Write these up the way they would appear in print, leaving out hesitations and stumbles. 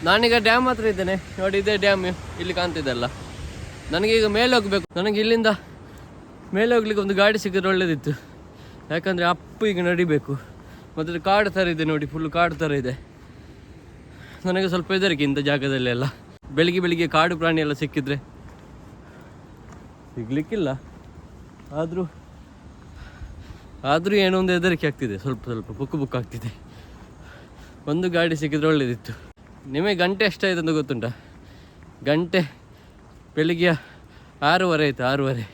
ನಾನೀಗ ಡ್ಯಾಮ್ ಹತ್ರ ಇದ್ದೇನೆ ನೋಡಿ, ಇದೇ ಡ್ಯಾಮ್ ಇಲ್ಲಿ ಕಾಣ್ತಿದ್ದಲ್ಲ. ನನಗೀಗ ಮೇಲೆ ಹೋಗ್ಬೇಕು. ನನಗೆ ಇಲ್ಲಿಂದ ಮೇಲೆ ಹೋಗ್ಲಿಕ್ಕೆ ಒಂದು ಗಾಡಿ ಸಿಕ್ಕಿದ್ರೆ ಒಳ್ಳೇದಿತ್ತು, ಯಾಕಂದರೆ ಅಪ್ಪು ಈಗ ನಡಿಬೇಕು. ಮತ್ತು ಕಾಡು ಥರ ಇದೆ ನೋಡಿ, ಫುಲ್ ಕಾಡು ಥರ ಇದೆ. ನನಗೆ ಸ್ವಲ್ಪ ಹೆದರಿಕೆ ಇಂಥ ಜಾಗದಲ್ಲೆಲ್ಲ. ಬೆಳಿಗ್ಗೆ ಕಾಡು ಪ್ರಾಣಿ ಎಲ್ಲ ಸಿಕ್ಕಿದ್ರೆ, ಸಿಗ್ಲಿಕ್ಕಿಲ್ಲ, ಆದರೂ ಏನೋ ಒಂದು ಹೆದರಿಕೆ ಆಗ್ತಿದೆ, ಸ್ವಲ್ಪ ಬುಕ್ಕು ಆಗ್ತಿದೆ. ಒಂದು ಗಾಡಿ ಸಿಕ್ಕಿದ್ರೆ ಒಳ್ಳೇದಿತ್ತು. ನಿಮಗೆ ಗಂಟೆ ಎಷ್ಟಾಯ್ತು ಅಂತ ಗೊತ್ತುಂಟ? ಗಂಟೆ ಬೆಳಿಗ್ಗೆ 6:30 ಆಯಿತು, 6:30.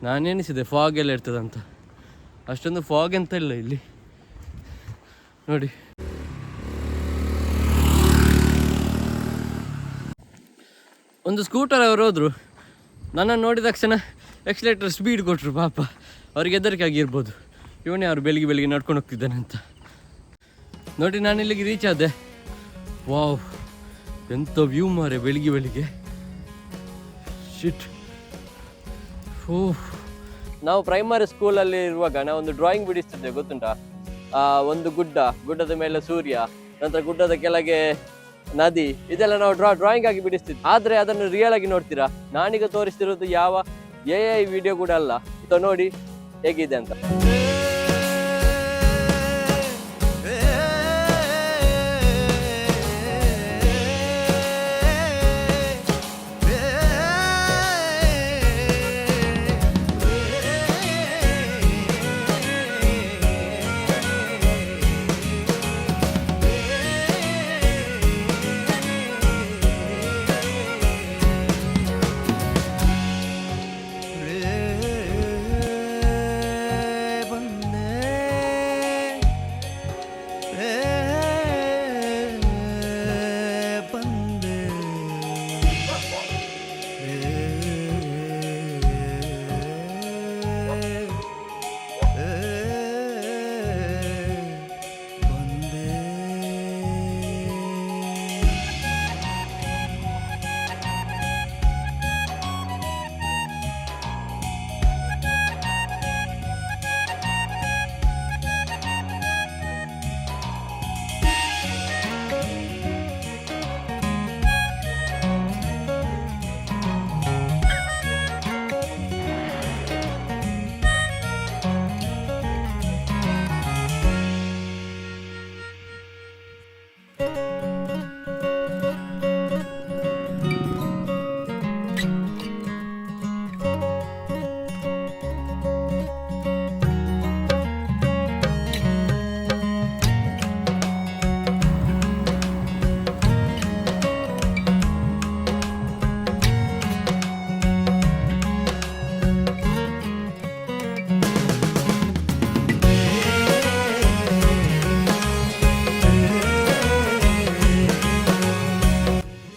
ನಾನೆನಿಸಿದೆ ಫಾಗ್ ಎಲ್ಲ ಇರ್ತದಂತ. ಅಷ್ಟೊಂದು ಫಾಗ್ ಎಂತ ಇಲ್ಲ ಇಲ್ಲಿ ನೋಡಿ. ಒಂದು ಸ್ಕೂಟರ್ ಅವರು ಹೋದರು, ನನ್ನನ್ನು ನೋಡಿದ ತಕ್ಷಣ ಎಕ್ಸಲೇಟರ್ ಸ್ಪೀಡ್ ಕೊಟ್ಟರು. ಪಾಪ ಅವ್ರಿಗೆ ಹೆದರಿಕೆ ಆಗಿರ್ಬೋದು, ಇವನೇ ಅವರು ಬೆಳಿಗ್ಗೆ ನಡ್ಕೊಂಡು ಹೋಗ್ತಿದ್ದಾನೆ ಅಂತ. ನೋಡಿ ನಾನು ಇಲ್ಲಿಗೆ ರೀಚ್ ಆದೆ. ವಾವ್, ಎಂಥ ವ್ಯೂ ಮಾರೆ ಬೆಳಿಗ್ಗೆ. ಶಿಟ್. ನಾವು ಪ್ರೈಮರಿ ಸ್ಕೂಲಲ್ಲಿ ಇರುವಾಗ ನಾವೊಂದು ಡ್ರಾಯಿಂಗ್ ಬಿಡಿಸ್ತಿದ್ದೆ, ಗೊತ್ತುಂಟಾ? ಒಂದು ಗುಡ್ಡದ ಮೇಲೆ ಸೂರ್ಯ, ನಂತರ ಗುಡ್ಡದ ಕೆಳಗೆ ನದಿ, ಇದೆಲ್ಲ ನಾವು ಡ್ರಾಯಿಂಗ್ ಆಗಿ ಬಿಡಿಸ್ತಿದ್ವಿ. ಆದರೆ ಅದನ್ನು ರಿಯಲ್ ಆಗಿ ನೋಡ್ತೀರಾ? ನಾನೀಗ ತೋರಿಸ್ತಿರೋದು ಯಾವ AI ವಿಡಿಯೋ ಕೂಡ ಅಲ್ಲ. ನೋಡಿ ಹೇಗಿದೆ ಅಂತ.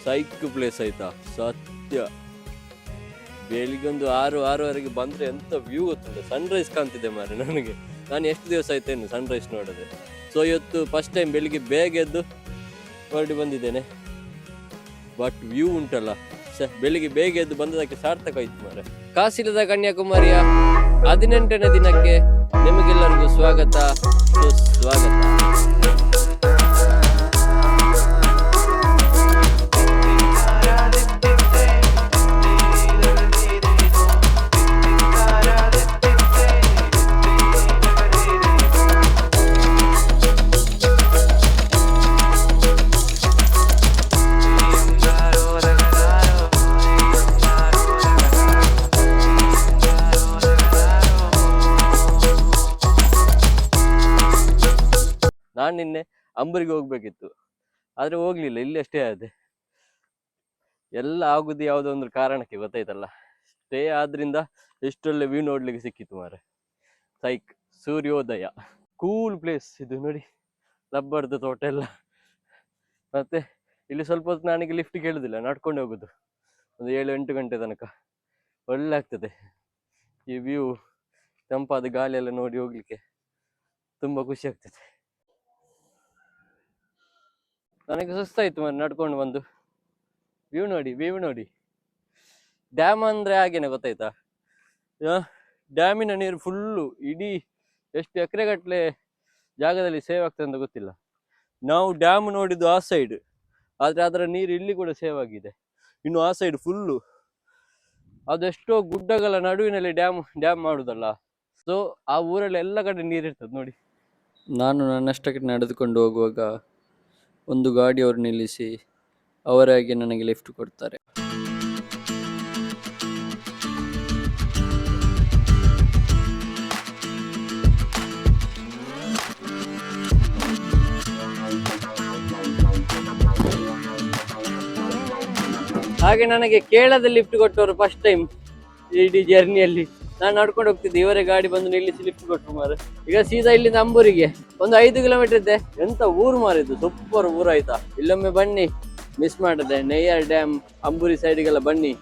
ಸೈಕ್ ಪ್ಲೇಸ್ ಆಯ್ತಾ, ಸತ್ಯ. ಬೆಳಿಗ್ಗೆ ಒಂದು 6:30 ಬಂದರೆ ಎಂಥ ವ್ಯೂ ಗೊತ್ತಿಲ್ಲ. ಸನ್ರೈಸ್ ಕಾಣ್ತಿದೆ ಮಾರೆ ನನಗೆ. ನಾನು ಎಷ್ಟು ದಿವಸ ಆಯ್ತೇನು ಸನ್ರೈಸ್ ನೋಡೋದೆ. ಸೊ ಇವತ್ತು ಫಸ್ಟ್ ಟೈಮ್ ಬೆಳಿಗ್ಗೆ ಬೇಗ ಎದ್ದು ಹೊರಡಿ ಬಂದಿದ್ದೇನೆ. ಬಟ್ ವ್ಯೂ ಉಂಟಲ್ಲ, ಬೆಳಿಗ್ಗೆ ಬೇಗ ಎದ್ದು ಬಂದದಕ್ಕೆ ಸಾರ್ಥಕ ಆಯ್ತು ಮಾರೆ. ಕಾಸಿಲ್ಲದ ಕನ್ಯಾಕುಮಾರಿಯ 18ನೇ ದಿನಕ್ಕೆ ನಿಮಗೆಲ್ಲರಿಗೂ ಸ್ವಾಗತ, ಸುಸ್ವಾಗತ. ನಾನು ನಿನ್ನೆ ಅಂಬರಿಗೆ ಹೋಗ್ಬೇಕಿತ್ತು, ಆದರೆ ಹೋಗ್ಲಿಲ್ಲ. ಇಲ್ಲಿ ಅಷ್ಟೇ ಆದೆ. ಎಲ್ಲ ಆಗುದು ಯಾವುದೋ ಒಂದು ಕಾರಣಕ್ಕೆ, ಗೊತ್ತಾಯ್ತಲ್ಲ. ಸ್ಟೇ ಆದ್ರಿಂದ ಎಷ್ಟೊಳ್ಳೆ ವ್ಯೂ ನೋಡ್ಲಿಕ್ಕೆ ಸಿಕ್ಕಿತ್ತು ಮಾರೆ. ಸೈಕ್ ಸೂರ್ಯೋದಯ, ಕೂಲ್ ಪ್ಲೇಸ್ ಇದು ನೋಡಿ. ರಬ್ಬರ್ದು ತೋಟ ಎಲ್ಲ. ಮತ್ತೆ ಇಲ್ಲಿ ಸ್ವಲ್ಪ ಹೊತ್ತು ನನಗೆ ಲಿಫ್ಟ್ ಕೇಳುದಿಲ್ಲ, ನಡ್ಕೊಂಡು ಹೋಗುದು ಒಂದು 7-8 ಗಂಟೆ ತನಕ. ಒಳ್ಳೆ ಆಗ್ತದೆ ಈ ವ್ಯೂ, ತಂಪಾದ ಗಾಳಿ ಎಲ್ಲ ನೋಡಿ ಹೋಗ್ಲಿಕ್ಕೆ ತುಂಬಾ ಖುಷಿ ಆಗ್ತದೆ. ನನಗೆ ಸುಸ್ತಾಯ್ತು ಮಾರೆ ನಡ್ಕೊಂಡು ಬಂದು. ವ್ಯೂ ನೋಡಿ. ಡ್ಯಾಮ್ ಅಂದ್ರೆ ಹಾಗೇನೆ, ಗೊತ್ತಾಯ್ತಾ? ಡ್ಯಾಮಿನ ನೀರು ಫುಲ್ಲು ಇಡೀ ಎಷ್ಟು ಎಕರೆಗಟ್ಟಲೆ ಜಾಗದಲ್ಲಿ ಸೇವ್ ಆಗ್ತದೆ ಅಂತ ಗೊತ್ತಿಲ್ಲ. ನಾವು ಡ್ಯಾಮ್ ನೋಡಿದ್ದು ಆ ಸೈಡ್, ಆದ್ರೆ ಅದರ ನೀರು ಇಲ್ಲಿ ಕೂಡ ಸೇವ್ ಆಗಿದೆ. ಇನ್ನು ಆ ಸೈಡ್ ಫುಲ್ಲು ಅದೆಷ್ಟೋ ಗುಡ್ಡಗಳ ನಡುವಿನಲ್ಲಿ ಡ್ಯಾಮ್ ಮಾಡುದಲ್ಲ. ಸೊ ಆ ಊರಲ್ಲಿ ಎಲ್ಲ ಕಡೆ ನೀರಿರ್ತದೆ ನೋಡಿ. ನಾನು ನನ್ನಷ್ಟಕ್ಕೆ ನಡೆದುಕೊಂಡು ಹೋಗುವಾಗ ಒಂದು ಗಾಡಿಯವರು ನಿಲ್ಲಿಸಿ ಅವರಾಗಿ ನನಗೆ ಲಿಫ್ಟ್ ಕೊಡ್ತಾರೆ. ಹಾಗೆ ನನಗೆ ಕೇರಳದ ಲಿಫ್ಟ್ ಕೊಟ್ಟವರು ಫಸ್ಟ್ ಟೈಮ್ ಇಡೀ ಜರ್ನಿಯಲ್ಲಿ. ನಾನು ನಡ್ಕೊಂಡು ಹೋಗ್ತಿದ್ದೆ, ಇವರೇ ಗಾಡಿ ಬಂದು ನಿಲ್ಲಿಸಿ ಲಿಫ್ಟ್ ಕೊಟ್ಟರು ಮಾರೆ. ಈಗ ಸೀದಾ ಇಲ್ಲಿಂದ ಅಂಬೂರಿಗೆ ಒಂದು 5 ಕಿಲೋಮೀಟರ್ ಇದೆ. ಎಂತ ಊರು ಮಾರಿದ್ದು, ಸೂಪರ್ ಊರು ಆಯ್ತಾ. ಇಲ್ಲೊಮ್ಮೆ ಬನ್ನಿ, ಮಿಸ್ ಮಾಡದೆ. ನೆಯ್ಯಾರ್ ಡ್ಯಾಮ್ ಅಂಬೂರಿ ಸೈಡ್ಗೆಲ್ಲ ಬನ್ನಿ.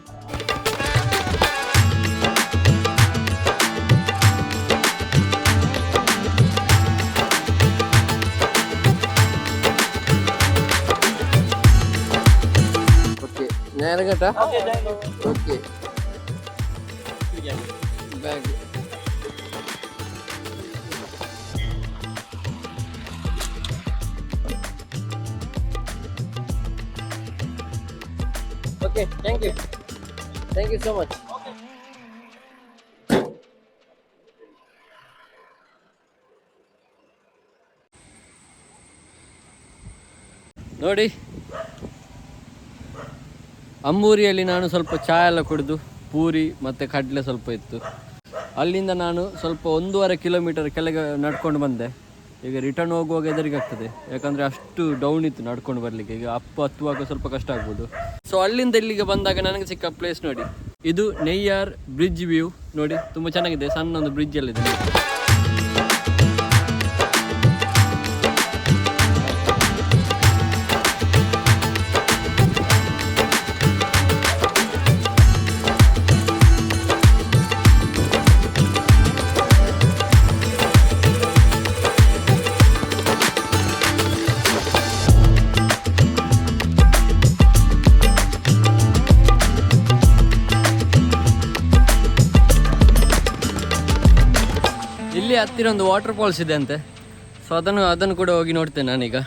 നേരങ്ങട്ടാ okay bag okay thank you so much. ನೋಡಿ, ಅಂಬೂರಿಯಲ್ಲಿ ನಾನು ಸ್ವಲ್ಪ ಚಹಾ ಎಲ್ಲ ಕುಡಿದು ಪೂರಿ ಮತ್ತು ಕಡಲೆ ಸ್ವಲ್ಪ ಇತ್ತು. ಅಲ್ಲಿಂದ ನಾನು ಸ್ವಲ್ಪ 1.5 ಕಿಲೋಮೀಟರ್ ಕೆಳಗೆ ನಡ್ಕೊಂಡು ಬಂದೆ. ಈಗ ರಿಟರ್ನ್ ಹೋಗುವಾಗ ಎದುರಿಗಾಗ್ತದೆ, ಯಾಕಂದರೆ ಅಷ್ಟು ಡೌನ್ ಇತ್ತು ನಡ್ಕೊಂಡು ಬರಲಿಕ್ಕೆ. ಈಗ ಹತ್ತುವಾಗ ಸ್ವಲ್ಪ ಕಷ್ಟ ಆಗ್ಬೋದು. ಸೊ ಅಲ್ಲಿಂದ ಇಲ್ಲಿಗೆ ಬಂದಾಗ ನನಗೆ ಸಿಕ್ಕ ಪ್ಲೇಸ್ ನೋಡಿ, ಇದು ನೆಯ್ಯಾರ್ ಬ್ರಿಡ್ಜ್ ವ್ಯೂ ನೋಡಿ. ತುಂಬ ಚೆನ್ನಾಗಿದೆ, ಸಣ್ಣ ಒಂದು ಬ್ರಿಡ್ಜ್ ಅಲ್ಲಿದೆ. ಇಲ್ಲಿ ಹತ್ತಿರ ಒಂದು ವಾಟರ್ ಫಾಲ್ಸ್ ಇದೆ ಅಂತೆ. ಸೊ ಅದನ್ನು ಕೂಡ ಹೋಗಿ ನೋಡ್ತೇನೆ ನಾನೀಗ.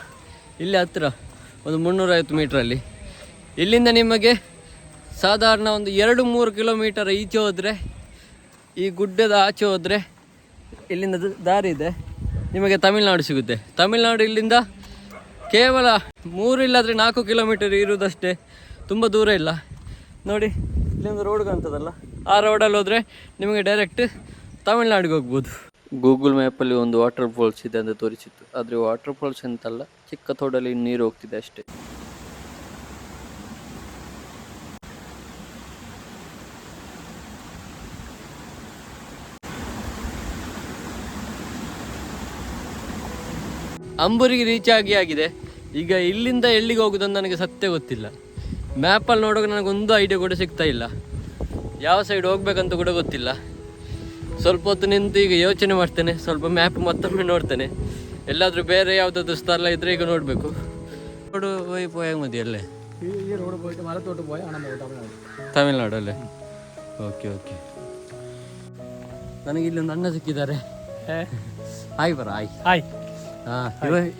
ಇಲ್ಲಿ ಹತ್ತಿರ ಒಂದು 350 ಮೀಟ್ರಲ್ಲಿ. ಇಲ್ಲಿಂದ ನಿಮಗೆ ಸಾಧಾರಣ ಒಂದು 2-3 ಕಿಲೋಮೀಟರ್ ಈಚೆ ಹೋದರೆ, ಈ ಗುಡ್ಡದ ಆಚೆ ಹೋದರೆ ಇಲ್ಲಿಂದ ದಾರಿ ಇದೆ, ನಿಮಗೆ ತಮಿಳ್ನಾಡು ಸಿಗುತ್ತೆ. ತಮಿಳ್ನಾಡು ಇಲ್ಲಿಂದ ಕೇವಲ 3 ಇಲ್ಲಾದರೆ 4 ಕಿಲೋಮೀಟರ್ ಇರುವುದಷ್ಟೇ, ತುಂಬ ದೂರ ಇಲ್ಲ. ನೋಡಿ, ಇಲ್ಲಿಂದ ರೋಡ್ ಕಾಣ್ತದಲ್ಲ, ಆ ರೋಡಲ್ಲಿ ಹೋದರೆ ನಿಮಗೆ ಡೈರೆಕ್ಟ್ ತಮಿಳ್ನಾಡಿಗೆ ಹೋಗ್ಬೋದು. ಗೂಗಲ್ ಮ್ಯಾಪಲ್ಲಿ ಒಂದು ವಾಟರ್ ಫಾಲ್ಸ್ ಇದೆ ಅಂತ ತೋರಿಸಿತ್ತು, ಆದರೆ ವಾಟರ್ ಫಾಲ್ಸ್ ಅಂತಲ್ಲ, ಚಿಕ್ಕ ತೋಡಲ್ಲಿ ನೀರು ಹೋಗ್ತಿದೆ ಅಷ್ಟೇ. ಅಂಬೂರಿಗೆ ರೀಚ್ ಆಗಿದೆ. ಈಗ ಇಲ್ಲಿಂದ ಎಲ್ಲಿಗೆ ಹೋಗೋದಂತ ನನಗೆ ಸತ್ಯ ಗೊತ್ತಿಲ್ಲ. ಮ್ಯಾಪಲ್ಲಿ ನೋಡುವಾಗ ನನಗೊಂದು ಐಡಿಯಾ ಕೂಡ ಸಿಗ್ತಾ ಇಲ್ಲ, ಯಾವ ಸೈಡ್ ಹೋಗ್ಬೇಕಂತ ಕೂಡ ಗೊತ್ತಿಲ್ಲ. ಸ್ವಲ್ಪ ಹೊತ್ತು ನಿಂತು ಈಗ ಯೋಚನೆ ಮಾಡ್ತೇನೆ, ಸ್ವಲ್ಪ ಮ್ಯಾಪ್ ಮತ್ತೊಮ್ಮೆ ನೋಡ್ತೇನೆ. ಎಲ್ಲಾದರೂ ಬೇರೆ ಯಾವುದಾದ್ರು ಸ್ಥಳ ಇದ್ದರೆ ಈಗ ನೋಡಬೇಕು. ರೋಡು ಹೋಯ್ ಮದಿಯಲ್ಲೇ ತಮಿಳ್ನಾಡಲ್ಲೇ. ಓಕೆ ಓಕೆ, ನನಗೆ ಇಲ್ಲೊಂದು ಅಣ್ಣ ಸಿಕ್ಕಿದ್ದಾರೆ. ಹಾಯ್ ಬರ ಹಾಯ್ ಹಾಯ್. ಹಾಂ,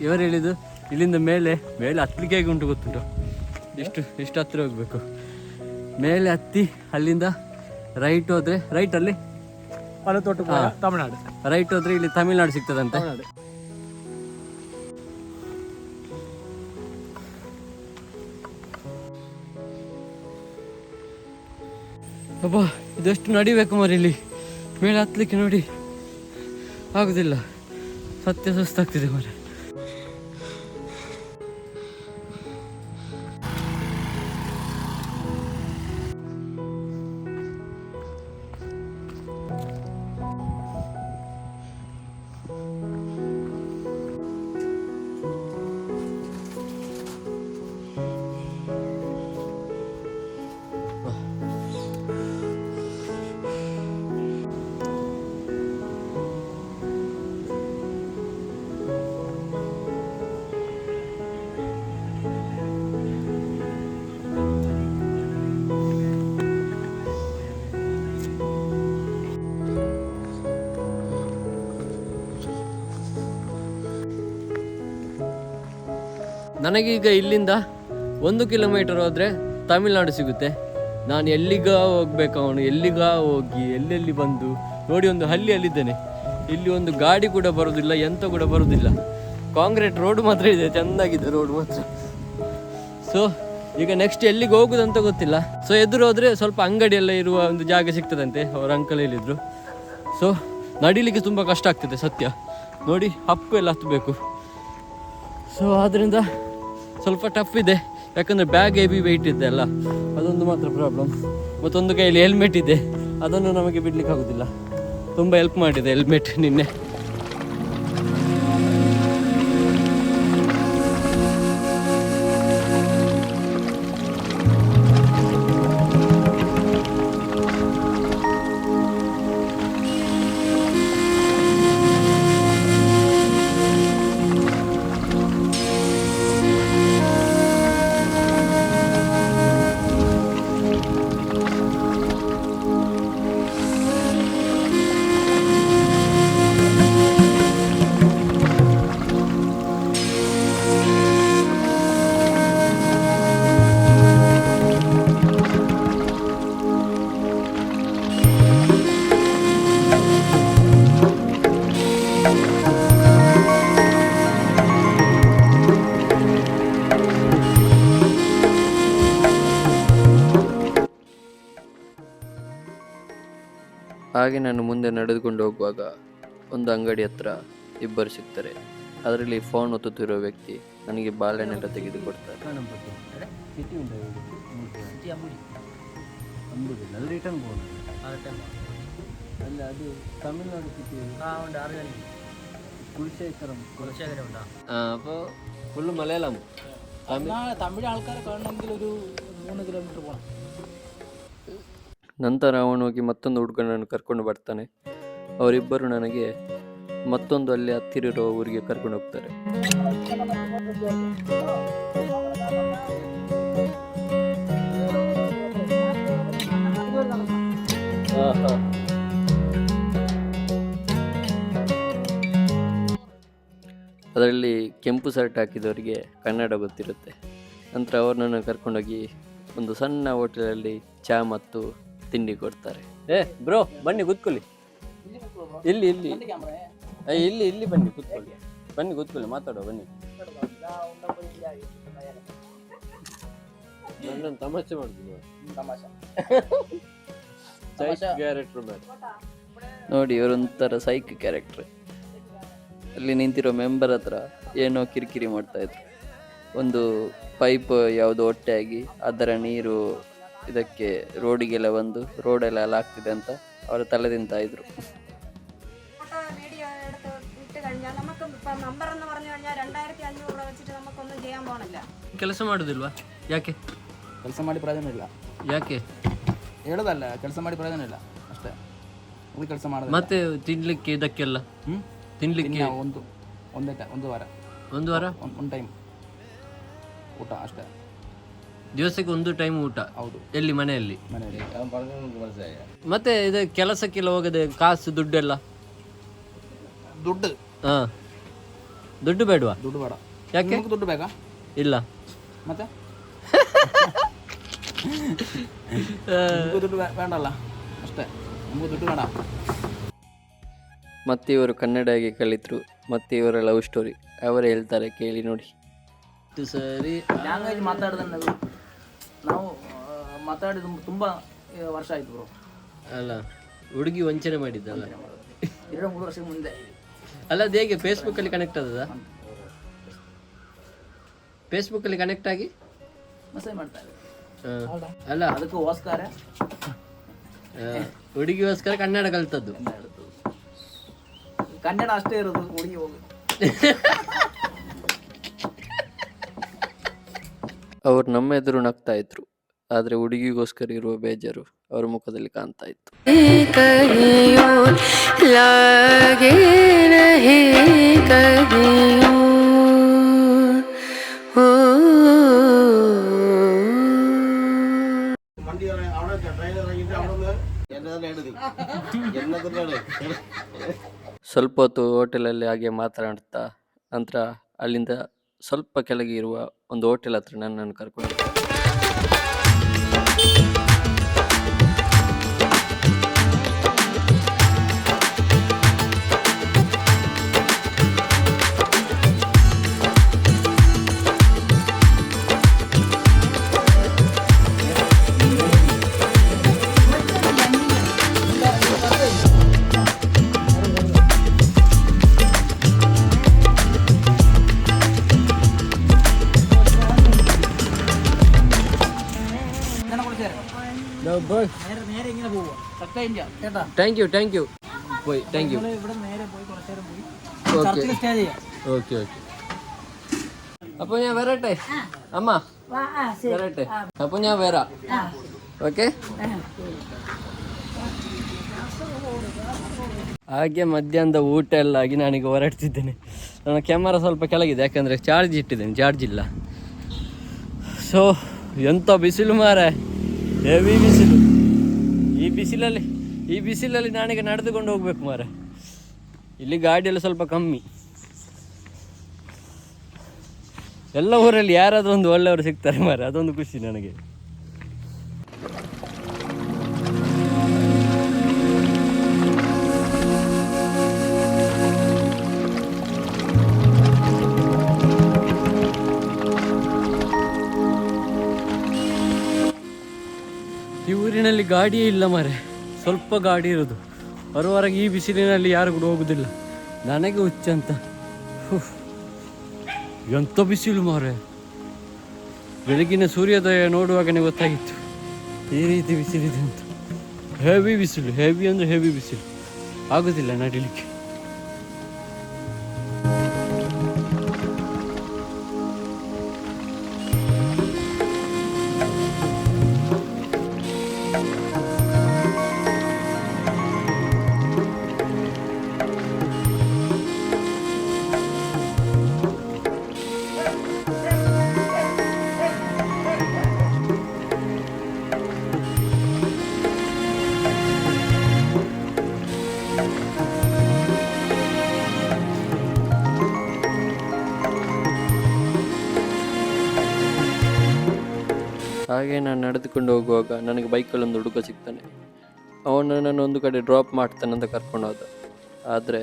ಇವರು ಹೇಳಿದ್ದು ಇಲ್ಲಿಂದ ಮೇಲೆ ಹತ್ತಲಿಕ್ಕೆ ಹೇಗೆ ಉಂಟು ಗೊತ್ತುಂಟು, ಇಷ್ಟು ಹತ್ತಿರ ಹೋಗ್ಬೇಕು. ಮೇಲೆ ಹತ್ತಿ ಅಲ್ಲಿಂದ ರೈಟ್ ಹೋದರೆ, ರೈಟಲ್ಲಿ ತಮಿಳ್ನಾಡು, ರೈಟ್ ಹೋದ್ರೆ ಇಲ್ಲಿ ತಮಿಳ್ನಾಡು ಸಿಗ್ತದಂತೆ. ಅಬ್ಬಾ, ಇದೆಷ್ಟು ನಡಿಬೇಕು ಮರಿ ಇಲ್ಲಿ ಮೇಲೆ ಹತ್ತಲಿಕ್ಕೆ. ನೋಡಿ, ಆಗುದಿಲ್ಲ, ಸತ್ಯ ಸುಸ್ತಾಗ್ತಿದೆ ಮರ. ನನಗೀಗ ಇಲ್ಲಿಂದ 1 ಕಿಲೋಮೀಟರ್ ಹೋದರೆ ತಮಿಳ್ನಾಡು ಸಿಗುತ್ತೆ. ನಾನು ಎಲ್ಲಿಗಾ ಹೋಗ್ಬೇಕು, ಅವನು ಎಲ್ಲಿಗಾ ಹೋಗಿ ಎಲ್ಲೆಲ್ಲಿ ಬಂದು ನೋಡಿ. ಒಂದು ಹಳ್ಳಿಯಲ್ಲಿದ್ದೇನೆ, ಇಲ್ಲಿ ಒಂದು ಗಾಡಿ ಕೂಡ ಬರೋದಿಲ್ಲ, ಎಂತ ಕೂಡ ಬರೋದಿಲ್ಲ. ಕಾಂಕ್ರೀಟ್ ರೋಡ್ ಮಾತ್ರ ಇದೆ, ಚೆಂದಾಗಿದೆ ರೋಡ್ ಮಾತ್ರ. ಸೊ ಈಗ ನೆಕ್ಸ್ಟ್ ಎಲ್ಲಿಗೆ ಹೋಗುದಂತ ಗೊತ್ತಿಲ್ಲ. ಸೊ ಎದುರು ಹೋದರೆ ಸ್ವಲ್ಪ ಅಂಗಡಿ ಎಲ್ಲ ಇರುವ ಒಂದು ಜಾಗ ಸಿಗ್ತದಂತೆ, ಅವ್ರ ಅಂಕಲ್ ಹೇಳಿದ್ರು. ಸೊ ನಡಿಲಿಕ್ಕೆ ತುಂಬ ಕಷ್ಟ ಆಗ್ತದೆ ಸತ್ಯ. ನೋಡಿ ಹಪ್ಪು ಎಲ್ಲ ಹತ್ತಬೇಕು. ಸೊ ಆದ್ದರಿಂದ ಸ್ವಲ್ಪ ಟಫ್ ಇದೆ, ಯಾಕಂದರೆ ಬ್ಯಾಗ್ ಹೆವಿ ವೆಯ್ಟ್ ಇದೆ ಅಲ್ಲ, ಅದೊಂದು ಮಾತ್ರ ಪ್ರಾಬ್ಲಮ್. ಮತ್ತೊಂದು ಕೈಯಲ್ಲಿ ಹೆಲ್ಮೆಟ್ ಇದೆ, ಅದನ್ನು ನಮಗೆ ಬಿಡ್ಲಿಕ್ಕೆ ಆಗೋದಿಲ್ಲ. ತುಂಬ ಹೆಲ್ಪ್ ಮಾಡಿದೆ ಹೆಲ್ಮೆಟ್ ನಿನ್ನೆ. ಹಾಗೆ ನಾನು ಮುಂದೆ ನಡೆದುಕೊಂಡು ಹೋಗುವಾಗ ಒಂದು ಅಂಗಡಿ ಹತ್ರ ಇಬ್ಬರು ಸಿಗ್ತಾರೆ. ಅದರಲ್ಲಿ ಫೋನ್ ಒತ್ತುತ್ತಿರೋ ವ್ಯಕ್ತಿ ನನಗೆ ಬಾಳೆಹಣ್ಣೆಲ್ಲ ತೆಗೆದು ಕೊಡ್ತಾರೆ. ಅದು ತಮಿಳ್ನಾಡು ಸಿಟಿ ഫുള്ള് മലയാളം. തമിഴ് ആൾക്കാരെ കാണണമെങ്കിൽ ഒരു 3 കിലോമീറ്റർ പോകണം. ನಂತರ ಅವನು ಹೋಗಿ ಮತ್ತೊಂದು ಹುಡುಗನನ್ನು ಕರ್ಕೊಂಡು ಬರ್ತಾನೆ. ಅವರಿಬ್ಬರು ನನಗೆ ಮತ್ತೊಂದು ಅಲ್ಲಿ ಹತ್ತಿರ ಇರೋ ಊರಿಗೆ ಕರ್ಕೊಂಡು ಹೋಗ್ತಾರೆ. ಅದರಲ್ಲಿ ಕೆಂಪು ಶರ್ಟ್ ಹಾಕಿದವರಿಗೆ ಕನ್ನಡ ಗೊತ್ತಿರುತ್ತೆ. ನಂತರ ಅವ್ರನ್ನ ಕರ್ಕೊಂಡೋಗಿ ಒಂದು ಸಣ್ಣ ಹೋಟೆಲಲ್ಲಿ ಚಹಾ ಮತ್ತು ತಿಂಡಿ ಕೊಡ್ತಾರೆ. ಬ್ರೋ ಬನ್ನಿ ಕೂತ್ಕೊಳ್ಳಿ, ಇಲ್ಲಿ ಇಲ್ಲಿ ಇಲ್ಲಿ ಇಲ್ಲಿ ಬನ್ನಿ ಕೂತ್ಕೊಳ್ಳಿ, ಬನ್ನಿ ಕೂತ್ಕೊಳ್ಳಿ, ಮಾತಾಡುವ ಬನ್ನಿ. ನನ್ನನ್ನು ತಮಾಷೆ ಮಾಡ್ತೀನಿ ಕ್ಯಾರೆಕ್ಟರ್ ನೋಡಿ, ಇವರೊಂಥರ ಸೈಕ್ ಕ್ಯಾರೆಕ್ಟರ್. ಅಲ್ಲಿ ನಿಂತಿರೋ ಮೆಂಬರ್ ಹತ್ರ ಏನೋ ಕಿರಿಕಿರಿ ಮಾಡ್ತಾ ಇದ್ರು. ಒಂದು ಪೈಪ್ ಯಾವುದು ಹೊಟ್ಟೆಯಾಗಿ ಅದರ ನೀರು ಇದಕ್ಕೆ ರೋಡಿಗೆಲ್ಲ ಬಂದು ರೋಡೆಲ್ಲ ಆಗ್ತಿದೆ ಅಂತ ಅವರ ತಲೆ ತಿಂತಾ ಇದ್ರು. ಕೆಲಸ ಮಾಡುದಿಲ್ವಾ? ಯಾಕೆ ಕೆಲಸ ಮಾಡಿ ಪ್ರಯೋಜನ ಇಲ್ಲ? ಯಾಕೆ ಹೇಳೋದಲ್ಲ, ಕೆಲಸ ಮಾಡಿ ಪ್ರಯೋಜನ ಇಲ್ಲ ಅಷ್ಟೇ. ಅದು ಕೆಲಸ ಮಾಡೋದು ಮತ್ತೆ ತಿನ್ಲಿಕ್ಕೆ ಇದಕ್ಕೆಲ್ಲ ತಿನ್ಲಿಕ್ಕೆ ಒಂದು ವಾರ ಒಂದು ಟೈಮ್ ಊಟ ಅಷ್ಟೇ. ದಿವಸಕ್ಕೆ ಒಂದು ಟೈಮ್ ಊಟ? ಹೌದು. ಎಲ್ಲಿ? ಮನೆಯಲ್ಲಿ. ಮತ್ತೆ ಇದು ಕೆಲಸಕ್ಕೆಲ್ಲ ಹೋಗದೆ ಕಾಸು ದುಡ್ಡೆಲ್ಲ? ದುಡ್ಡು ಬೇಡವಾ? ದುಡ್ಡು ಬೇಡ. ಯಾಕೆ? ದುಡ್ಡು ಬೇಕಾ? ಇಲ್ಲ. ಮತ್ತೆ ದುಡ್ಡು ಬೇಡಲ್ಲ ಅಷ್ಟೇ, ನಮಗೂ ದುಡ್ಡು ಬೇಡ. ಮತ್ತೆ ಇವರು ಕನ್ನಡ ಹೇಗೆ ಕಲಿತರು, ಮತ್ತೆ ಇವರ ಲವ್ ಸ್ಟೋರಿ ಅವರೇ ಹೇಳ್ತಾರೆ, ಕೇಳಿ ನೋಡಿ. ಸರಿ, ಲ್ಯಾಂಗ್ವೇಜ್ ಮಾತಾಡೋದನ್ನ ನಾವು ಮಾತಾಡಿದ ತುಂಬ ವರ್ಷ ಆಯ್ತು ಬ್ರೋ. ಅಲ್ಲ, ಹುಡುಗಿ ವಂಚನೆ ಮಾಡಿದ್ದಲ್ಲ 2-3 ವರ್ಷದ ಮುಂದೆ. ಅಲ್ಲ, ಅದು ಹೇಗೆ ಫೇಸ್ಬುಕ್ಕಲ್ಲಿ ಕನೆಕ್ಟ್ ಆದದ? ಫೇಸ್ಬುಕ್ಕಲ್ಲಿ ಕನೆಕ್ಟ್ ಆಗಿ ಮೆಸೇಜ್ ಮಾಡ್ತಾರೆ. ಅಲ್ಲ, ಅದಕ್ಕೋಸ್ಕರ ಹುಡುಗಿಗೋಸ್ಕರ ಕನ್ನಡ ಕಲಿತದ್ದು. ಕನ್ನಡ ಅಷ್ಟೇ ಇರೋದು, ಹುಡುಗಿ ಹೋಗಿ ಅವ್ರು ನಮ್ಮ ಎದುರು ನಗ್ತಾ ಇದ್ರು, ಆದ್ರೆ ಹುಡುಗಿಗೋಸ್ಕರ ಇರುವ ಬೇಜಾರು ಅವ್ರ ಮುಖದಲ್ಲಿ ಕಾಣ್ತಾ ಇತ್ತು. ಸ್ವಲ್ಪ ಹೊತ್ತು ಹೋಟೆಲಲ್ಲಿ ಹಾಗೆ ಮಾತನಾಡ್ತಾ ನಂತರ ಅಲ್ಲಿಂದ ಸ್ವಲ್ಪ ಕೆಳಗೆ ಇರುವ ಒಂದು ಹೋಟೆಲ್ ಹತ್ರ ನನ್ನನ್ನು ಕರ್ಕೊಂಡು നേരെ ഇങ്ങനെ പോവുക ചക്ക ഇന്ത്യ കേട്ടാ. താങ്ക് യു പോയി താങ്ക് യു ഇവിടെ നേരെ പോയി കുറച്ച് നേരം പോയി ഓക്കെ ചർച്ചിൽ സ്റ്റേ ചെയ്യാം. ഓക്കെ അപ്പോൾ ഞാൻ വരട്ടെ അമ്മ വരട്ടെ അപ്പോൾ ഞാൻ വരാം ಓಕೆ. ಹಾಗೆ ಮಧ್ಯಾಹ್ನದ ಊಟ ಎಲ್ಲ ಆಗಿ ನಾನೀಗ ಹೊರಡ್ತಿದ್ದೇನೆ. ನನ್ನ ಕ್ಯಾಮರಾ ಸ್ವಲ್ಪ ಕೆಳಗಿದೆ ಯಾಕಂದರೆ ಚಾರ್ಜ್ ಇಟ್ಟಿದ್ದೇನೆ, ಚಾರ್ಜ್ ಇಲ್ಲ. ಸೊ ಎಂಥ ಬಿಸಿಲು ಮಾರೆ, ಹೆವಿ ಬಿಸಿಲು. ಈ ಬಿಸಿಲಲ್ಲಿ ನಾನೀಗ ನಡೆದುಕೊಂಡು ಹೋಗ್ಬೇಕು ಮಾರೆ. ಇಲ್ಲಿ ಗಾಡಿಯೆಲ್ಲ ಸ್ವಲ್ಪ ಕಮ್ಮಿ. ಎಲ್ಲ ಊರಲ್ಲಿ ಯಾರಾದರೂ ಒಂದು ಒಳ್ಳೆಯವರು ಸಿಗ್ತಾರೆ ಮಾರೆ, ಅದೊಂದು ಖುಷಿ ನನಗೆ. ಈ ಊರಿನಲ್ಲಿ ಗಾಡಿಯೇ ಇಲ್ಲ ಮಾರೆ, ಸ್ವಲ್ಪ ಗಾಡಿ ಇರೋದು. ಬರುವವರೆಗೆ ಈ ಬಿಸಿಲಿನಲ್ಲಿ ಯಾರು ಕೂಡ ಹೋಗುದಿಲ್ಲ. ನನಗೆ ಹುಚ್ಚಂತ. ಎಂಥ ಬಿಸಿಲು ಮಾರೆ. ಬೆಳಗಿನ ಸೂರ್ಯೋದಯ ನೋಡುವಾಗನೇ ಗೊತ್ತಾಗಿತ್ತು ಈ ರೀತಿ ಬಿಸಿಲಿದೆ ಅಂತ. ಹೆವಿ ಬಿಸಿಲು, ಹೆವಿ ಅಂದರೆ ಹೆವಿ ಬಿಸಿಲು, ಆಗೋದಿಲ್ಲ ನಡಿಲಿಕ್ಕೆ. ಹಾಗೆ ನಾನು ನಡೆದುಕೊಂಡು ಹೋಗುವಾಗ ನನಗೆ ಬೈಕಲ್ಲಿ ಒಂದು ಹುಡುಗ ಸಿಗ್ತಾನೆ. ಅವನು ನನ್ನನ್ನು ಒಂದು ಕಡೆ ಡ್ರಾಪ್ ಮಾಡ್ತಾನೆ ಅಂತ ಕರ್ಕೊಂಡು ಹೋದ. ಆದರೆ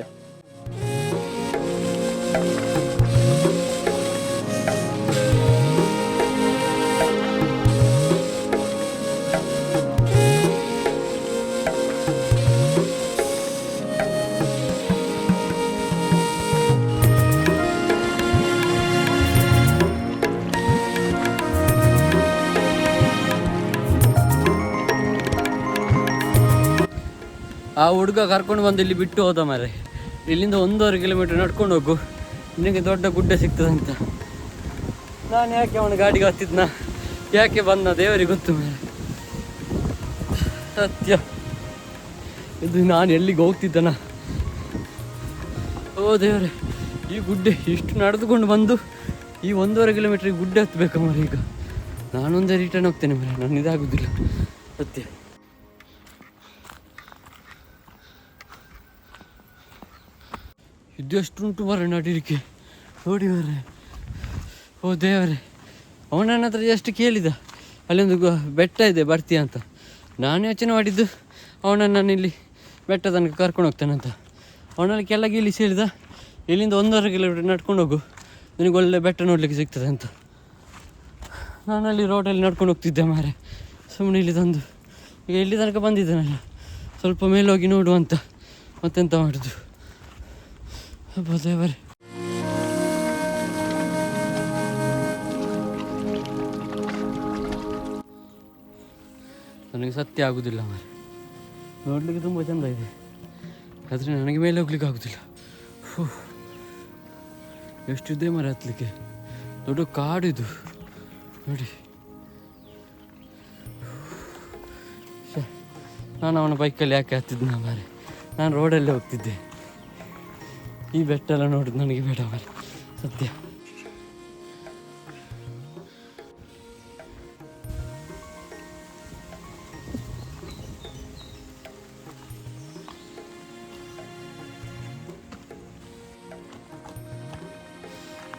ಆ ಹುಡುಗ ಕರ್ಕೊಂಡು ಬಂದು ಇಲ್ಲಿ ಬಿಟ್ಟು ಹೋದ ಮಾರೆ. ಇಲ್ಲಿಂದ 1.5 ಕಿಲೋಮೀಟರ್ ನಡ್ಕೊಂಡು ಹೋಗು, ನಿನಗೆ ದೊಡ್ಡ ಗುಡ್ಡ ಸಿಗ್ತದಂತ. ನಾನು ಯಾಕೆ ಅವನ ಗಾಡಿಗೆ ಹತ್ತಿದ್ನ, ಯಾಕೆ ಬಂದ ದೇವರಿಗೆ ಗೊತ್ತು ಮಾರೆ. ಸತ್ಯ, ಇದು ನಾನು ಎಲ್ಲಿಗೆ ಹೋಗ್ತಿದ್ದನ. ಓ ದೇವರೇ, ಈ ಗುಡ್ಡೆ ಇಷ್ಟು ನಡೆದುಕೊಂಡು ಬಂದು ಈ 1.5 ಕಿಲೋಮೀಟ್ರಿಗೆ ಗುಡ್ಡೆ ಹತ್ತಬೇಕು ಮಾರೆ. ಈಗ ನಾನೊಂದೇ ರಿಟರ್ನ್ ಹೋಗ್ತೇನೆ ಮಾರೆ, ನಾನು ಇದಾಗೋದಿಲ್ಲ ಸತ್ಯ. ಇದೆಷ್ಟುಂಟು ಮಾರೆ ನಡೀಲಿಕ್ಕೆ, ನೋಡಿ ಮಾರೆ. ಓ ದೇವರೇ, ಅವನನ್ನ ಹತ್ರ ಎಷ್ಟು ಕೇಳಿದ, ಅಲ್ಲೊಂದು ಬೆಟ್ಟ ಇದೆ ಬರ್ತೀಯ ಅಂತ. ನಾನು ಯೋಚನೆ ಮಾಡಿದ್ದು ಅವನನ್ನು ಇಲ್ಲಿ ಬೆಟ್ಟ ತನಕ ಕರ್ಕೊಂಡು ಹೋಗ್ತಾನಂತ. ಅವನಲ್ಲಿ ಕೆಳಗೆ ಇಲ್ಲಿ ಸೇರಿದ, ಇಲ್ಲಿಂದ 1.5 ಕಿಲೋಮೀಟರ್ ನಡ್ಕೊಂಡು ಹೋಗು, ನಿನಗೆ ಒಳ್ಳೆ ಬೆಟ್ಟ ನೋಡಲಿಕ್ಕೆ ಸಿಗ್ತದೆ ಅಂತ. ನಾನಲ್ಲಿ ರೋಡಲ್ಲಿ ನಡ್ಕೊಂಡು ಹೋಗ್ತಿದ್ದೆ ಮಾರೆ, ಸುಮ್ಮನೆ ಇಲ್ಲಿ ತಂದು ಈಗ ಇಲ್ಲಿ ತನಕ ಬಂದಿದ್ದೇನಲ್ಲ, ಸ್ವಲ್ಪ ಮೇಲೆ ಹೋಗಿ ನೋಡುವಂತ. ಮತ್ತೆಂತ ಮಾಡೋದು ದೇವರೇ. ನನಗೆ ಸತ್ಯ ಆಗುದಿಲ್ಲ ಮಾರೆ. ನೋಡಲಿಕ್ಕೆ ತುಂಬ ಚೆಂದ ಇದೆ, ಆದರೆ ನನಗೆ ಮೇಲೆ ಹೋಗ್ಲಿಕ್ಕೆ ಆಗುದಿಲ್ಲ. ಎಷ್ಟಿದೆ ಮಾರೆ ಹತ್ತಲಿಕ್ಕೆ, ದೊಡ್ಡ ಕಾಡಿದು ನೋಡಿ. ನಾನು ಅವನ ಬೈಕಲ್ಲಿ ಯಾಕೆ ಹತ್ತಿದ್ನ ಮಾರೆ, ನಾನು ರೋಡಲ್ಲೇ ಹೋಗ್ತಿದ್ದೆ. ಈ ಬೆಟ್ಟ ಎಲ್ಲ ನೋಡಿದ್ದು ನನಗೆ ಬೇಡ ಮಾರೆ ಸತ್ಯ.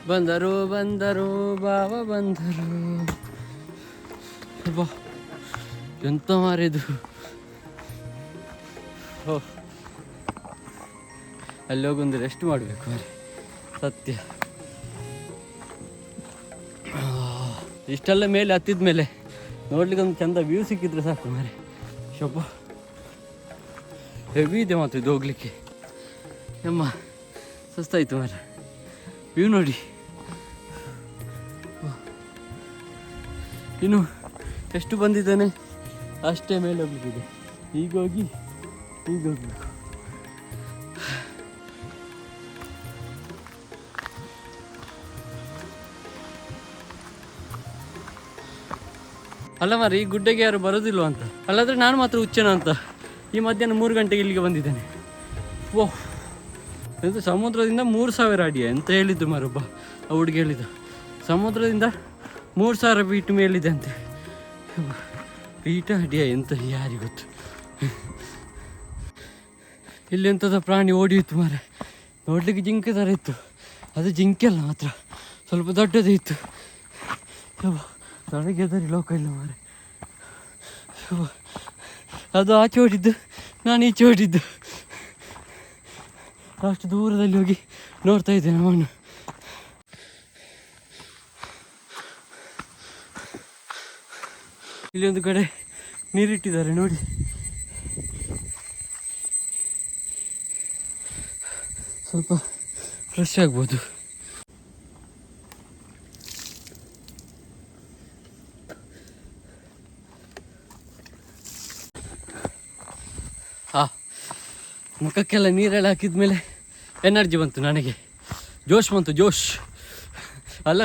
ಬಂದರು ಬಂದರು ಬಾವ ಬಂದರು. ಬಾ ಎಂತ ಮಾರಿದು. ಓ ಅಲ್ಲಿ ಹೋಗೊಂದು ರೆಸ್ಟ್ ಮಾಡಬೇಕು ಮಾರೆ ಸತ್ಯ. ಇಷ್ಟೆಲ್ಲ ಮೇಲೆ ಹತ್ತಿದ ಮೇಲೆ ನೋಡ್ಲಿಕ್ಕೆ ಒಂದು ಚಂದ ವ್ಯೂ ಸಿಕ್ಕಿದ್ರೆ ಸಾಕು ಮಾರೆ. ಶೊಬ್ಬ ಹೆವಿ ಇದೆ ಮಾತ್ರ ಇದು ಹೋಗ್ಲಿಕ್ಕೆ. ಅಮ್ಮ ಸುಸ್ತಾಯ್ತು ಮಾರೆ. ವ್ಯೂ ನೋಡಿ. ಇನ್ನು ಎಷ್ಟು ಬಂದಿದ್ದಾನೆ ಅಷ್ಟೇ ಮೇಲೆ ಹೋಗ್ಲಿಕ್ಕಿದೆ. ಹೀಗೋಗಿ ಹೀಗೋಗ್ಬೇಕು. ಅಲ್ಲ ಮಾರೆ, ಈ ಗುಡ್ಡೆಗೆ ಯಾರು ಬರೋದಿಲ್ವ ಅಂತ. ಅಲ್ಲಾದರೆ ನಾನು ಮಾತ್ರ ಹುಚ್ಚನ ಅಂತ ಈ ಮಧ್ಯಾಹ್ನ 3 ಗಂಟೆಗೆ ಇಲ್ಲಿಗೆ ಬಂದಿದ್ದೇನೆ. ಓಹ್, ಇದು ಸಮುದ್ರದಿಂದ 3000 ಅಡಿ ಅಂತ ಹೇಳಿದ್ದು ಮಾರೊಬ್ಬ ಆ ಹುಡುಗಿ ಹೇಳಿದ್ದು. ಸಮುದ್ರದಿಂದ 3000 ಫೀಟ್ ಮೇಲಿದೆ ಅಂತೆ. ಫೀಟ ಅಡಿಯ ಎಂತ ಯಾರಿಗೆ ಗೊತ್ತು. ಇಲ್ಲಿ ಎಂಥದ ಪ್ರಾಣಿ ಓಡಿಯಿತ್ತು ಮಾರೆ. ನೋಡ್ಲಿಕ್ಕೆ ಜಿಂಕೆ ಥರ ಇತ್ತು. ಅದು ಜಿಂಕೆ ಅಲ್ಲ ಮಾತ್ರ, ಸ್ವಲ್ಪ ದೊಡ್ಡದೇ ಇತ್ತು. ತಡಗೆದರಿ ಲೋಕ ಇಲ್ಲ ಮಾರೆ. ಅದು ಆಚೆ ಓಡಿದ್ದು, ನಾನು ಈಚೆ ಓಡಿದ್ದು. ಅಷ್ಟು ದೂರದಲ್ಲಿ ಹೋಗಿ ನೋಡ್ತಾ ಇದ್ದೇನೆ ಅವನು. ಇಲ್ಲಿ ಒಂದು ಕಡೆ ನೀರಿಟ್ಟಿದ್ದಾರೆ ನೋಡಿ. ಸ್ವಲ್ಪ ಫ್ರೆಶ್ ಆಗ್ಬೋದು. ಮುಖಕ್ಕೆಲ್ಲ ನೀರೆಲ್ಲ ಹಾಕಿದ್ಮೇಲೆ ಎನರ್ಜಿ ಬಂತು ನನಗೆ, ಜೋಶ್ ಬಂತು, ಜೋಶ್. ಅಲ್ಲ,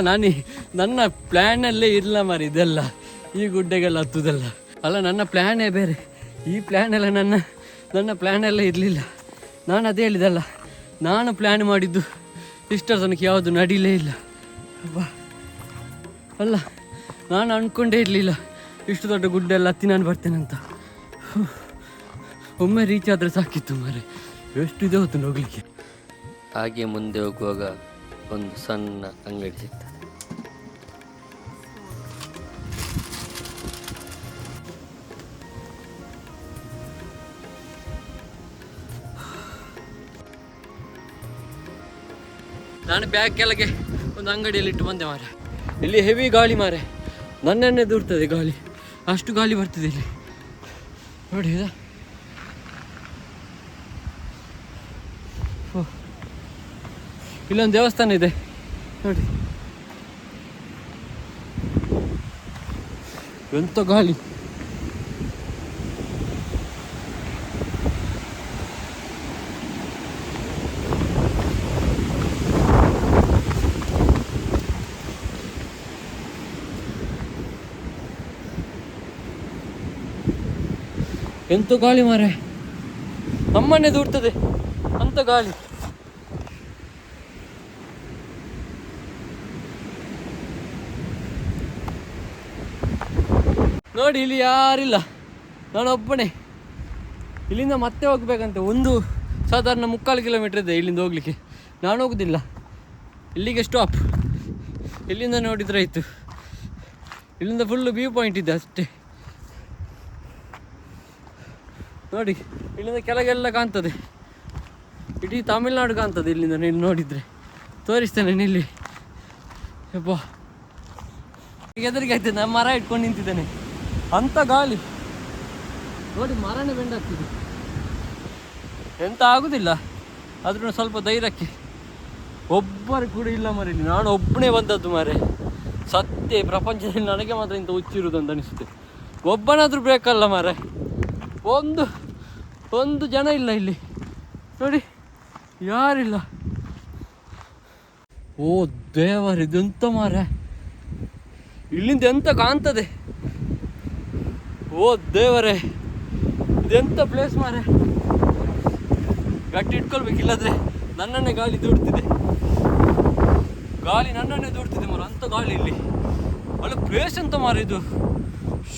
ನನ್ನ ಪ್ಲ್ಯಾನಲ್ಲೇ ಇರಲ್ಲ ಮಾರಿ ಇದೆಲ್ಲ, ಈ ಗುಡ್ಡೆಗೆಲ್ಲ ಹತ್ತುದೆಲ್ಲ. ಅಲ್ಲ, ನನ್ನ ಪ್ಲ್ಯಾನೇ ಬೇರೆ. ಈ ಪ್ಲ್ಯಾನೆಲ್ಲ ನನ್ನ ಪ್ಲ್ಯಾನೆಲ್ಲ ಇರಲಿಲ್ಲ. ನಾನು ಅದೇ ಹೇಳಿದಲ್ಲ, ನಾನು ಪ್ಲ್ಯಾನ್ ಮಾಡಿದ್ದು ಇಷ್ಟರ ತನಕ ಯಾವುದು ನಡೀಲೇ ಇಲ್ಲ. ಅಲ್ಲ, ನಾನು ಅಂದ್ಕೊಂಡೇ ಇರಲಿಲ್ಲ ಇಷ್ಟು ದೊಡ್ಡ ಗುಡ್ಡೆಲ್ಲ ಹತ್ತಿ ನಾನು ಬರ್ತೇನೆ ಅಂತ. ಒಮ್ಮೆ ರೀಚ್ ಆದರೆ ಸಾಕಿತ್ತು ಮಾರೆ. ಎಷ್ಟು ಇದೆ ಹೊತ್ತು ಹೋಗ್ಲಿಕ್ಕೆ. ಹಾಗೆ ಮುಂದೆ ಹೋಗುವಾಗ ಒಂದು ಸಣ್ಣ ಅಂಗಡಿ ಸಿಗ್ತದೆ. ನಾನು ಬ್ಯಾಗ್ ಕೆಳಗೆ ಒಂದು ಅಂಗಡಿಯಲ್ಲಿ ಇಟ್ಟು ಬಂದೆ ಮಾರೆ. ಇಲ್ಲಿ ಹೆವಿ ಗಾಳಿ ಮಾರೆ, ನನ್ನನ್ನೇ ದೂರ್ತದೆ ಗಾಳಿ. ಅಷ್ಟು ಗಾಳಿ ಬರ್ತಿದೆ ಇಲ್ಲಿ ನೋಡಿ. ಇಲ್ಲೊಂದು ದೇವಸ್ಥಾನ ಇದೆ ನೋಡಿ, ಎಂತ ಗಾಳಿ. ಎಂತ ಗಾಳಿ ಮಾರೆ, ಅಮ್ಮನೇ ದೂಡ್ತದೆ ಅಂತ ಗಾಳಿ. ನೋಡಿ, ಇಲ್ಲಿ ಯಾರಿಲ್ಲ, ನಾನೊಬ್ಬನೇ. ಇಲ್ಲಿಂದ ಮತ್ತೆ ಹೋಗ್ಬೇಕಂತೆ. ಒಂದು ಸಾಧಾರಣ 3/4 ಕಿಲೋಮೀಟರ್ ಇದೆ ಇಲ್ಲಿಂದ ಹೋಗ್ಲಿಕ್ಕೆ. ನಾನು ಹೋಗುದಿಲ್ಲ, ಇಲ್ಲಿಗೆ ಸ್ಟಾಪ್. ಇಲ್ಲಿಂದ ನೋಡಿದ್ರೆ ಆಯಿತು. ಇಲ್ಲಿಂದ ಫುಲ್ಲು ವ್ಯೂ ಪಾಯಿಂಟ್ ಇದೆ ಅಷ್ಟೇ ನೋಡಿ. ಇಲ್ಲಿಂದ ಕೆಳಗೆಲ್ಲ ಕಾಣ್ತದೆ, ಇಡೀ ತಮಿಳ್ನಾಡು ಕಾಣ್ತದೆ ಇಲ್ಲಿಂದ. ನೀನು ನೋಡಿದರೆ ತೋರಿಸ್ತೇನೆ ನಿಲ್ಲಿ. ಯಪ್ಪ, ಎದುರಿಗೆ ಆಯ್ತದೆ. ನಾನು ಮರ ಇಟ್ಕೊಂಡು ನಿಂತಿದ್ದೇನೆ, ಅಂಥ ಗಾಳಿ ನೋಡಿ. ಮರನೇ ಬೆಂಡಾಗ್ತಿದೆ, ಎಂತ ಆಗುದಿಲ್ಲ. ಆದ್ರೂ ಸ್ವಲ್ಪ ಧೈರ್ಯಕ್ಕೆ ಒಬ್ಬರು ಕೂಡ ಇಲ್ಲ ಮರಿ. ನಾನು ಒಬ್ಬನೇ ಬಂದದ್ದು ಮಾರೆ. ಸತ್ಯ, ಪ್ರಪಂಚದಲ್ಲಿ ನನಗೆ ಮಾತ್ರ ಇಂಥ ಹುಚ್ಚಿರುವುದು ಅಂತ ಅನಿಸುತ್ತೆ. ಒಬ್ಬನಾದರೂ ಬೇಕಲ್ಲ ಮಾರೆ. ಒಂದು ಜನ ಇಲ್ಲ ಇಲ್ಲಿ ನೋಡಿ, ಯಾರಿಲ್ಲ. ಓ ದೇವರ, ಇದೆಂತ ಮಾರೆ, ಇಲ್ಲಿಂದ ಎಂತ ಕಾಣ್ತದೆ. ಓ ದೇವರೇ, ಇದೆಂತ ಪ್ಲೇಸ್ ಮಾರೆ. ಗಟ್ಟಿ ಇಟ್ಕೊಳ್ಬೇಕಿಲ್ಲದ್ರೆ ನನ್ನನ್ನೇ ಗಾಳಿ ದೂಡ್ತಿದೆ. ಗಾಳಿ ನನ್ನನ್ನೇ ದೂಡ್ತಿದೆ ಮಾರ, ಅಂಥ ಗಾಳಿ ಇಲ್ಲಿ. ಒಳ್ಳೆ ಪ್ಲೇಸ್ ಅಂತ ಮಾರ ಇದು.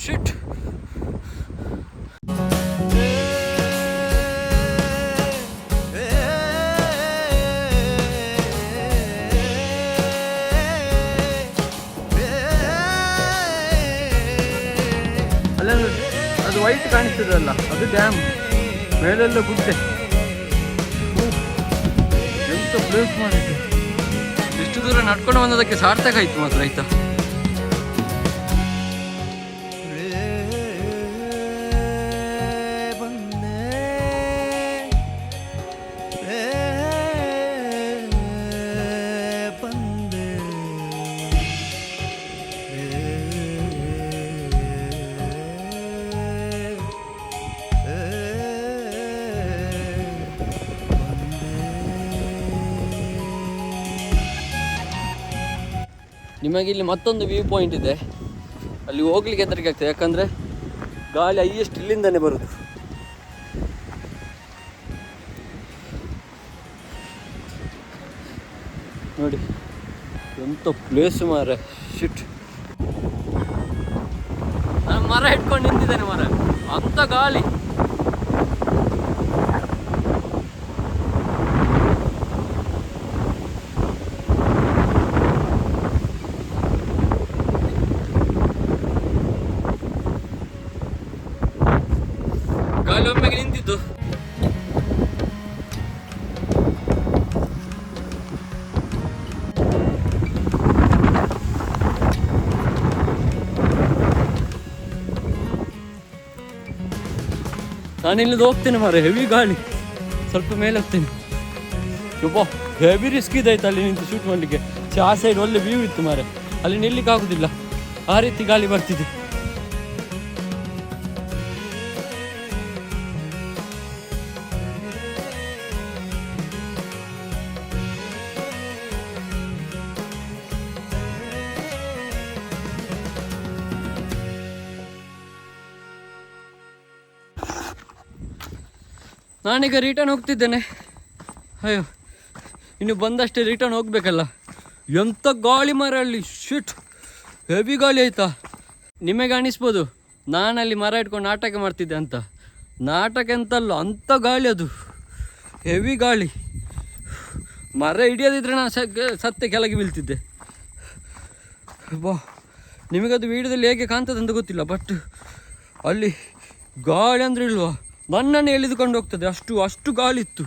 ಶಿಟ್. ವೈಟ್ ಕಾಣಿಸ್ತದಲ್ಲ ಅದು ಡ್ಯಾಮ್, ಮೇಲೆಲ್ಲ ಗುಡ್ಡೆ. ಎಂತ ಪ್ಲೇಸ್ ಮಾಡಿದ್ದು, ಇಷ್ಟು ದೂರ ನಡ್ಕೊಂಡು ಬಂದದಕ್ಕೆ ಸಾರ್ಥಕ ಆಯ್ತು ಮಾತ್ರ ಆಯ್ತಾ. ನಿಮಗೆ ಇಲ್ಲಿ ಮತ್ತೊಂದು ವ್ಯೂ ಪಾಯಿಂಟ್ ಇದೆ, ಅಲ್ಲಿ ಹೋಗ್ಲಿಕ್ಕೆ ಹೆದರಿಕೆ ಆಗ್ತದೆ, ಯಾಕಂದರೆ ಗಾಳಿ ಹೈಯೆಸ್ಟ್ ಇಲ್ಲಿಂದನೇ ಬರುದು. ನೋಡಿ ಎಂತ ಪ್ಲೇಸ್ ಮಾರ, ಶಿಟ್. ನಾನು ಮರ ಇಟ್ಕೊಂಡು ನಿಂತಿದ್ದೇನೆ ಮರ, ಅಂತ ಗಾಳಿ. ಗಾಳಿ ಒಮ್ಮೆಗೆ ನಿಂತಿದ್ದು. ನಾನಿಲ್ಲಿಂದ ಹೋಗ್ತೇನೆ ಮಾರೆ, ಹೆವಿ ಗಾಳಿ. ಸ್ವಲ್ಪ ಮೇಲೆ ಹೋಗ್ತೇನೆ. ಯಪ್ಪಾ ಹೆವಿ ರಿಸ್ಕ್ ಇದಾಯ್ತು ಅಲ್ಲಿ ನಿಂತು ಶೂಟ್ ಮಾಡಲಿಕ್ಕೆ. ಆ ಸೈಡ್ ಒಳ್ಳೆ ವ್ಯೂ ಇತ್ತು ಮಾರೆ, ಅಲ್ಲಿ ನಿಲ್ಲಿಕ್ಕೆ ಆಗುದಿಲ್ಲ, ಆ ರೀತಿ ಗಾಳಿ ಬರ್ತಿದೆ. ನಾನೀಗ ರಿಟರ್ನ್ ಹೋಗ್ತಿದ್ದೇನೆ. ಅಯ್ಯೋ ಇನ್ನು ಬಂದಷ್ಟೇ ರಿಟರ್ನ್ ಹೋಗ್ಬೇಕಲ್ಲ. ಎಂಥ ಗಾಳಿ ಮರ ಅಲ್ಲಿ, ಶಿಟ್ ಹೆವಿ ಗಾಳಿ ಆಯಿತಾ. ನಿಮಗೆ ಅನಿಸ್ಬೋದು ನಾನಲ್ಲಿ ಮರ ಇಟ್ಕೊಂಡು ನಾಟಕ ಮಾಡ್ತಿದ್ದೆ ಅಂತ. ನಾಟಕ ಎಂತಲ್ಲ, ಅಂಥ ಗಾಳಿ ಅದು, ಹೆವಿ ಗಾಳಿ. ಮರ ಹಿಡಿಯೋದಿದ್ರೆ ನಾನು ಸತ್ತೆ ಕೆಳಗೆ ಬೀಳ್ತಿದ್ದೆ. ಬಾ ನಿಮಗದು ವೀಡಿಯೋದಲ್ಲಿ ಹೇಗೆ ಕಾಣ್ತದೆ ಅಂತ ಗೊತ್ತಿಲ್ಲ, ಬಟ್ ಅಲ್ಲಿ ಗಾಳಿ ಅಂದರೆ ಇಲ್ವಾ, ನನ್ನನ್ನು ಎಳೆದುಕೊಂಡು ಹೋಗ್ತದೆ, ಅಷ್ಟು ಗಾಳಿ ಇತ್ತು,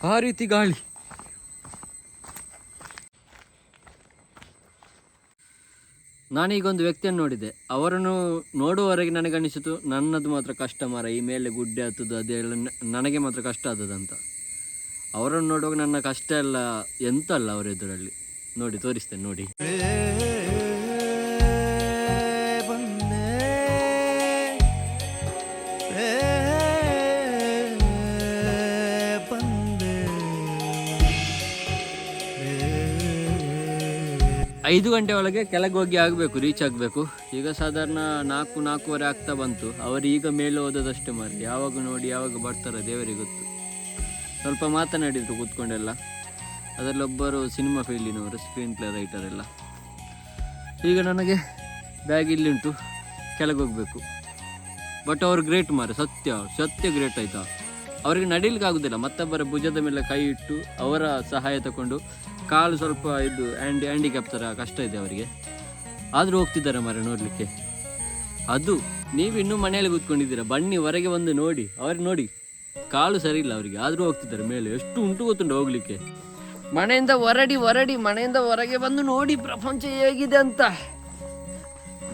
ಆ ರೀತಿ ಗಾಳಿ. ನಾನೀಗ ಒಂದು ವ್ಯಕ್ತಿಯನ್ನು ನೋಡಿದೆ, ಅವರನ್ನು ನೋಡುವವರೆಗೆ ನನಗನ್ನಿಸಿತು ನನ್ನದು ಮಾತ್ರ ಕಷ್ಟ ಮರ, ಈ ಮೇಲೆ ಗುಡ್ಡೆ ಹತ್ತದು ಅದೆಲ್ಲ ನನಗೆ ಮಾತ್ರ ಕಷ್ಟ ಆದದಂತ. ಅವರನ್ನು ನೋಡುವಾಗ ನನ್ನ ಕಷ್ಟ ಎಲ್ಲ ಎಂತ ಅಲ್ಲ ಅವರ ಎದುರಲ್ಲಿ. ನೋಡಿ ತೋರಿಸ್ತೇನೆ ನೋಡಿ. ಐದು ಗಂಟೆ ಒಳಗೆ ಕೆಳಗೆ ಹೋಗಿ ಆಗಬೇಕು, ರೀಚ್ ಆಗಬೇಕು. ಈಗ ಸಾಧಾರಣ 4-4:15 ಆಗ್ತಾ ಬಂತು. ಅವರು ಈಗ ಮೇಲೆ ಹೋದದಷ್ಟೇ ಮಾರಿ, ಯಾವಾಗ ನೋಡಿ ಯಾವಾಗ ಬರ್ತಾರೆ ದೇವರಿಗೆ ಗೊತ್ತು. ಸ್ವಲ್ಪ ಮಾತನಾಡಿದರು ಕೂತ್ಕೊಂಡೆಲ್ಲ. ಅದರಲ್ಲೊಬ್ಬರು ಸಿನಿಮಾ ಫೀಲ್ಡಿನವರು, ಸ್ಕ್ರೀನ್ ಪ್ಲೇ ರೈಟರ್ ಎಲ್ಲ. ಈಗ ನನಗೆ ಬ್ಯಾಗ್ ಇಲ್ಲಿ ಉಂಟು, ಕೆಳಗೆ ಹೋಗಬೇಕು. ಬಟ್ ಅವರು ಗ್ರೇಟ್ ಮಾರೆ, ಸತ್ಯ ಗ್ರೇಟ್ ಆಯಿತಾ. ಅವರಿಗೆ ನಡೀಲಿಕ್ಕೆ ಆಗೋದಿಲ್ಲ, ಮತ್ತೊಬ್ಬರ ಭುಜದ ಮೇಲೆ ಕೈ ಇಟ್ಟು ಅವರ ಸಹಾಯ ತಗೊಂಡು, ಕಾಲು ಸ್ವಲ್ಪ ಇದು ಹ್ಯಾಂಡಿಕ್ಯಾಪ್ ಥರ ಕಷ್ಟ ಇದೆ ಅವರಿಗೆ, ಆದರೂ ಹೋಗ್ತಿದ್ದಾರೆ ಮರ ನೋಡಲಿಕ್ಕೆ. ಅದು ನೀವು ಇನ್ನೂ ಮನೆಯಲ್ಲಿ ಕೂತ್ಕೊಂಡಿದ್ದೀರಾ, ಬನ್ನಿ ಹೊರಗೆ ಬಂದು ನೋಡಿ. ಅವ್ರಿಗೆ ನೋಡಿ ಕಾಲು ಸರಿ ಇಲ್ಲ ಅವರಿಗೆ, ಆದರೂ ಹೋಗ್ತಿದ್ದಾರೆ ಮೇಲೆ. ಎಷ್ಟು ಉಂಟು ಗೊತ್ತುಂಟು ಹೋಗ್ಲಿಕ್ಕೆ. ಮನೆಯಿಂದ ಮನೆಯಿಂದ ಹೊರಗೆ ಬಂದು ನೋಡಿ ಪ್ರಪಂಚ ಹೇಗಿದೆ ಅಂತ.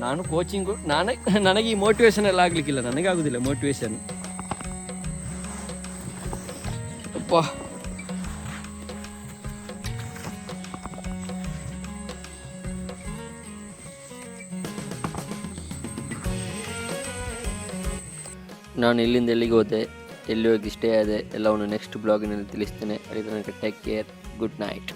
ನಾನು ಕೋಚಿಂಗು, ನನಗೆ ಈ ಮೋಟಿವೇಶನ್ ಎಲ್ಲ ಆಗಲಿಕ್ಕಿಲ್ಲ, ನನಗೆ ಆಗೋದಿಲ್ಲ ಮೋಟಿವೇಶನ್. ಅಪ್ಪ ನಾನು ಇಲ್ಲಿಂದ ಎಲ್ಲಿಗೆ ಹೋದೆ, ಎಲ್ಲಿ ಹೋಗಿ ಸ್ಟೇ ಆದೆ ಎಲ್ಲವನ್ನು ನೆಕ್ಸ್ಟ್ ಬ್ಲಾಗಿನಲ್ಲಿ ತಿಳಿಸ್ತೇನೆ. ಅಲ್ಲಿ ತನಕ ಟೇಕ್ ಕೇರ್, ಗುಡ್ ನೈಟ್.